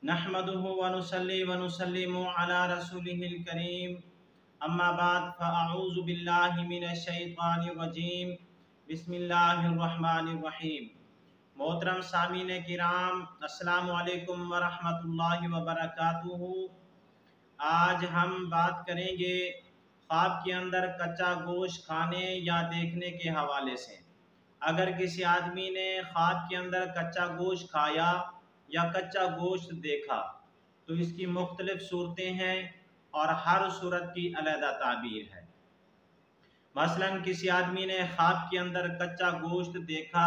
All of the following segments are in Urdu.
نحمده ونصلي ونسلم على رسوله الكريم اما بعد فاعوذ باللہ من الشیطان الرجیم بسم اللہ الرحمن الرحیم۔ محترم سامعین کرام، السلام علیکم ورحمۃ اللہ وبرکاتہ۔ آج ہم بات کریں گے خواب کے اندر کچا گوشت کھانے یا دیکھنے کے حوالے سے۔ اگر کسی آدمی نے خواب کے اندر کچا گوشت کھایا یا کچا گوشت دیکھا تو اس کی مختلف صورتیں ہیں اور ہر صورت کی علیحدہ تعبیر ہے۔ مثلا کسی آدمی نے خواب کے اندر کچا گوشت دیکھا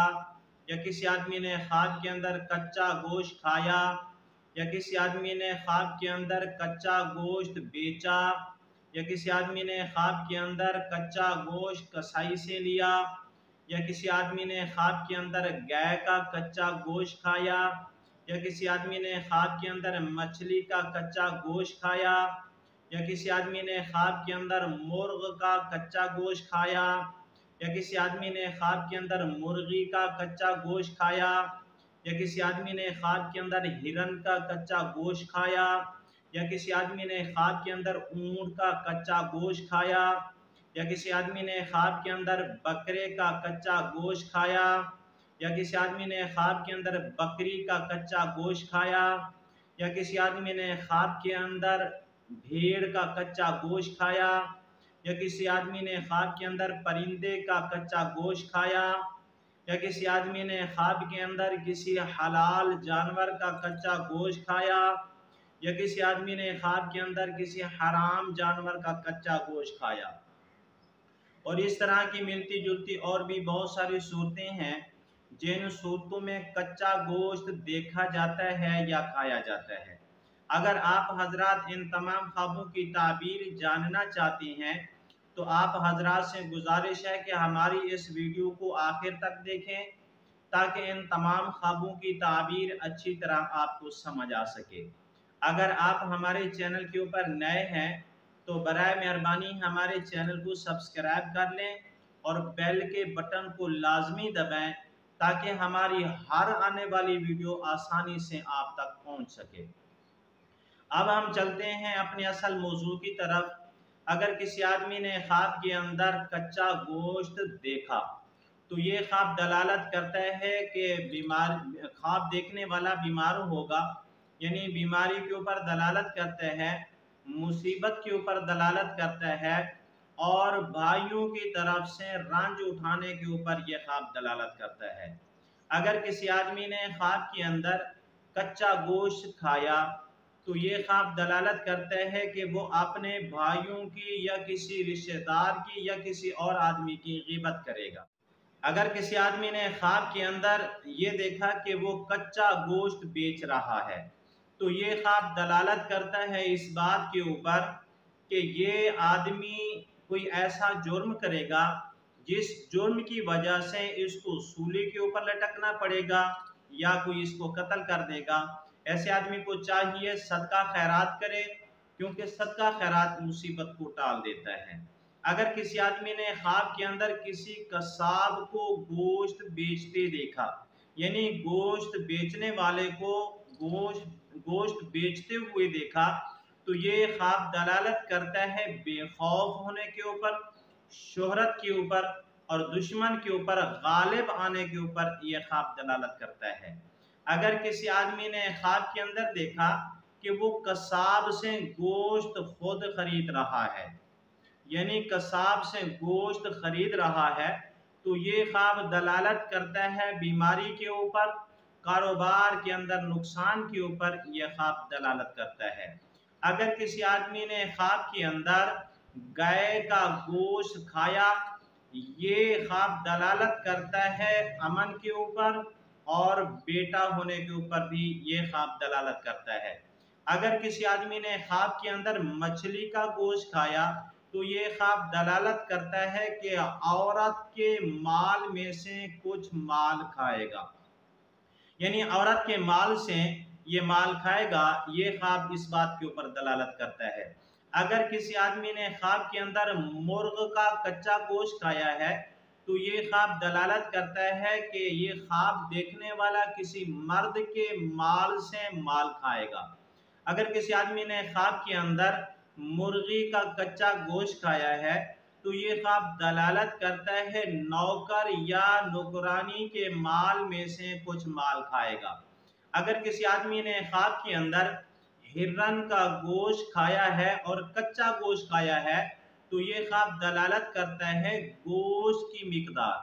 یا کسی آدمی نے خواب کے اندر کچا گوشت کھایا یا کسی آدمی نے خواب کے اندر کچا گوشت بیچا یا کسی آدمی نے خواب کے اندر کچا گوشت کسائی سے لیا یا کسی آدمی نے خواب کے اندر گائے کا کچا گوشت کھایا یا کسی آدمی نے خواب کے اندر مچھلی کا کچا گوشت کھایا یا کسی آدمی نے خواب کے اندر مرغ کا کچا گوشت کھایا یا کسی آدمی نے خواب کے اندر مرغی کا کچا گوشت کھایا یا کسی آدمی نے خواب کے اندر ہرن کا کچا گوشت کھایا یا کسی آدمی نے خواب کے اندر اونٹ کا کچا گوشت کھایا یا کسی آدمی نے خواب کے اندر بکرے کا کچا گوشت کھایا یا کسی آدمی نے خواب کے اندر بکری کا کچا گوشت کھایا یا کسی آدمی نے خواب کے اندر بھیڑ کا کچا گوشت کھایا یا کسی آدمی نے خواب کے اندر پرندے کا کچا گوشت کھایا یا کسی آدمی نے خواب کے اندر کسی حلال جانور کا کچا گوشت کھایا یا کسی آدمی نے خواب کے اندر کسی حرام جانور کا کچا گوشت کھایا۔ اور اس طرح کی ملتی جلتی اور بھی بہت ساری صورتیں ہیں جن صورتوں میں کچا گوشت دیکھا جاتا ہے یا کھایا جاتا ہے۔ اگر آپ حضرات ان تمام خوابوں کی تعبیر جاننا چاہتے ہیں تو آپ حضرات سے گزارش ہے کہ ہماری اس ویڈیو کو آخر تک دیکھیں تاکہ ان تمام خوابوں کی تعبیر اچھی طرح آپ کو سمجھ آ سکے۔ اگر آپ ہمارے چینل کے اوپر نئے ہیں تو برائے مہربانی ہمارے چینل کو سبسکرائب کر لیں اور بیل کے بٹن کو لازمی دبائیں تاکہ ہماری ہر آنے والی ویڈیو آسانی سے آپ تک پہنچ سکے۔ اب ہم چلتے ہیں اپنے اصل موضوع کی طرف۔ اگر کسی آدمی نے خواب کے اندر کچا گوشت دیکھا تو یہ خواب دلالت کرتا ہے کہ خواب دیکھنے والا بیمار ہوگا، یعنی بیماری کے اوپر دلالت کرتا ہے، مصیبت کے اوپر دلالت کرتا ہے اور بھائیوں کی طرف سے رنج اٹھانے کے اوپر یہ خواب دلالت کرتا ہے۔ اگر کسی آدمی نے خواب کے اندر کچا گوشت کھایا تو یہ خواب دلالت کرتا ہے کہ وہ اپنے بھائیوں کی یا کسی رشتہ دار کی یا کسی اور آدمی کی غیبت کرے گا۔ اگر کسی آدمی نے خواب کے اندر یہ دیکھا کہ وہ کچا گوشت بیچ رہا ہے تو یہ خواب دلالت کرتا ہے اس بات کے اوپر کہ یہ آدمی کوئی ایسا جرم کرے گا جس جرم کی وجہ سے اس کو سولی کے اوپر لٹکنا پڑے گا یا کوئی اس کو قتل کر دے گا۔ ایسے آدمی کو چاہیے صدقہ خیرات کرے کیونکہ صدقہ خیرات مصیبت کو ٹال دیتا ہے۔ اگر کسی آدمی نے خواب کے اندر کسی قصاب کو گوشت بیچتے دیکھا، یعنی گوشت بیچنے والے کو گوشت بیچتے ہوئے دیکھا تو یہ خواب دلالت کرتا ہے بے خوف ہونے کے اوپر، شہرت کے اوپر اور دشمن کے اوپر غالب آنے کے اوپر یہ خواب دلالت کرتا ہے۔ اگر کسی آدمی نے خواب کے اندر دیکھا کہ وہ قصاب سے گوشت خود خرید رہا ہے، یعنی قصاب سے گوشت خرید رہا ہے تو یہ خواب دلالت کرتا ہے بیماری کے اوپر، کاروبار کے اندر نقصان کے اوپر یہ خواب دلالت کرتا ہے۔ اگر کسی آدمی نے خواب کے اندر گائے کا گوشت کھایا یہ خواب دلالت کرتا ہے امن کے اوپر اور بیٹا ہونے کے اوپر بھی یہ خواب دلالت کرتا ہے۔ اگر کسی آدمی نے خواب کے اندر مچھلی کا گوشت کھایا تو یہ خواب دلالت کرتا ہے کہ عورت کے مال میں سے کچھ مال کھائے گا، یعنی عورت کے مال سے یہ مال کھائے گا، یہ خواب اس بات کے اوپر دلالت کرتا ہے۔ اگر کسی آدمی نے خواب کے اندر مرغ کا کچا گوشت کھایا ہے تو یہ خواب دلالت کرتا ہے کہ یہ خواب دیکھنے والا کسی مرد کے مال سے مال کھائے گا۔ اگر کسی آدمی نے خواب کے اندر مرغی کا کچا گوشت کھایا ہے تو یہ خواب دلالت کرتا ہے نوکر یا نوکرانی کے مال میں سے کچھ مال کھائے گا۔ اگر کسی آدمی نے خواب کے اندر ہرن کا گوشت کھایا ہے اور کچا گوشت کھایا ہے تو یہ خواب دلالت کرتا ہے گوشت کی مقدار،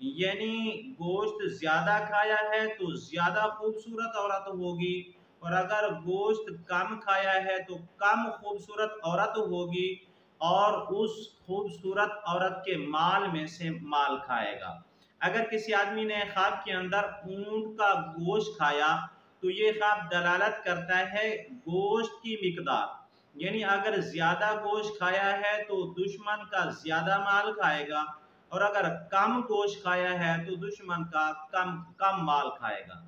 یعنی گوشت زیادہ کھایا ہے تو زیادہ خوبصورت عورت ہوگی، اور اگر گوشت کم کھایا ہے تو کم خوبصورت عورت ہوگی، اور اس خوبصورت عورت کے مال میں سے مال کھائے گا۔ اگر کسی آدمی نے خواب کے اندر اونٹ کا گوشت کھایا تو یہ خواب دلالت کرتا ہے گوشت کی مقدار، یعنی اگر زیادہ گوشت کھایا ہے تو دشمن کا زیادہ مال کھائے گا، اور اگر کم گوشت کھایا ہے تو دشمن کا کم مال کھائے گا۔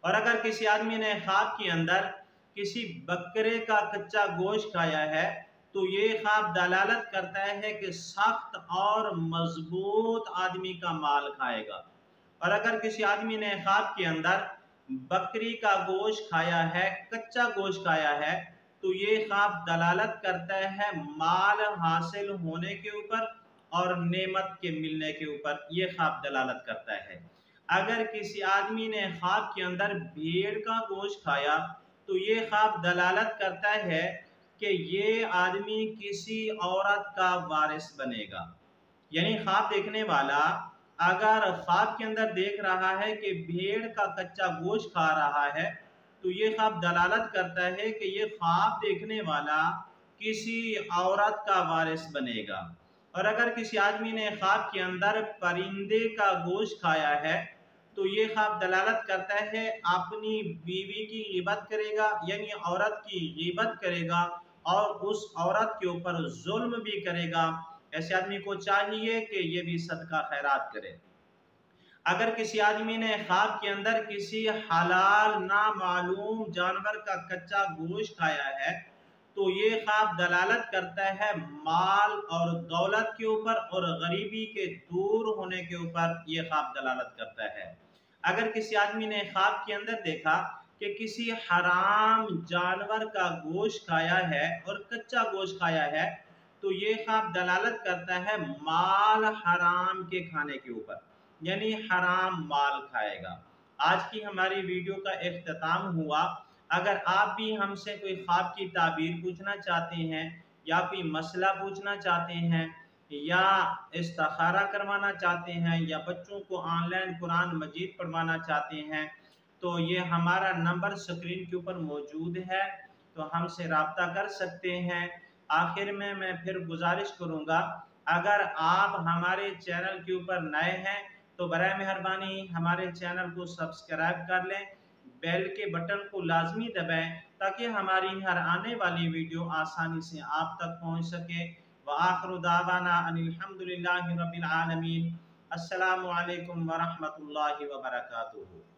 اور اگر کسی آدمی نے خواب کے اندر کسی بکرے کا کچا گوشت کھایا ہے تو یہ خواب دلالت کرتا ہے کہ سخت اور مضبوط آدمی کا مال کھائے گا۔ اور اگر کسی آدمی نے خواب کے اندر بکری کا گوشت کھایا ہے، کچا گوشت کھایا ہے، تو یہ خواب دلالت کرتا ہے مال حاصل ہونے کے اوپر اور نعمت کے ملنے کے اوپر، یہ خواب دلالت کرتا ہے۔ اگر کسی آدمی نے خواب کے اندر بھیڑ کا گوشت کھایا تو یہ خواب دلالت کرتا ہے کہ یہ آدمی کسی عورت کا وارث بنے گا، یعنی خواب دیکھنے والا اگر خواب کے اندر دیکھ رہا ہے کہ بھیڑ کا کچا گوشت کھا رہا ہے تو یہ خواب دلالت کرتا ہے کہ یہ خواب دیکھنے والا کسی عورت کا وارث بنے گا۔ اور اگر کسی آدمی نے خواب کے اندر پرندے کا گوشت کھایا ہے تو یہ خواب دلالت کرتا ہے اپنی بیوی کی غیبت کرے گا، یعنی عورت کی غیبت کرے گا اور اس عورت کے اوپر ظلم بھی کرے گا۔ ایسے آدمی کو چاہیے کہ یہ بھی صدقہ خیرات کرے۔ اگر کسی آدمی نے خواب کے اندر کسی حلال نامعلوم جانور کا کچا گوشت کھایا ہے تو یہ خواب دلالت کرتا ہے مال اور دولت کے اوپر اور غریبی کے دور ہونے کے اوپر، یہ خواب دلالت کرتا ہے۔ اگر کسی آدمی نے خواب کے اندر دیکھا کہ کسی حرام جانور کا گوشت کھایا ہے اور کچا گوشت کھایا ہے تو یہ خواب دلالت کرتا ہے مال حرام کے کھانے کے اوپر، یعنی حرام مال کھائے گا۔ آج کی ہماری ویڈیو کا اختتام ہوا۔ اگر آپ بھی ہم سے کوئی خواب کی تعبیر پوچھنا چاہتے ہیں یا کوئی مسئلہ پوچھنا چاہتے ہیں یا استخارہ کروانا چاہتے ہیں یا بچوں کو آن لائن قرآن مجید پڑھوانا چاہتے ہیں تو یہ ہمارا نمبر سکرین کے اوپر موجود ہے، تو ہم سے رابطہ کر سکتے ہیں۔ آخر میں پھر گزارش کروں گا، اگر آپ ہمارے چینل کے اوپر نئے ہیں تو برائے مہربانی ہمارے چینل کو سبسکرائب کر لیں، بیل کے بٹن کو لازمی دبائیں تاکہ ہماری ہر آنے والی ویڈیو آسانی سے آپ تک پہنچ سکے۔ وآخر دعوانا ان الحمدللہ رب العالمین۔ السلام علیکم ورحمۃ اللہ وبرکاتہ۔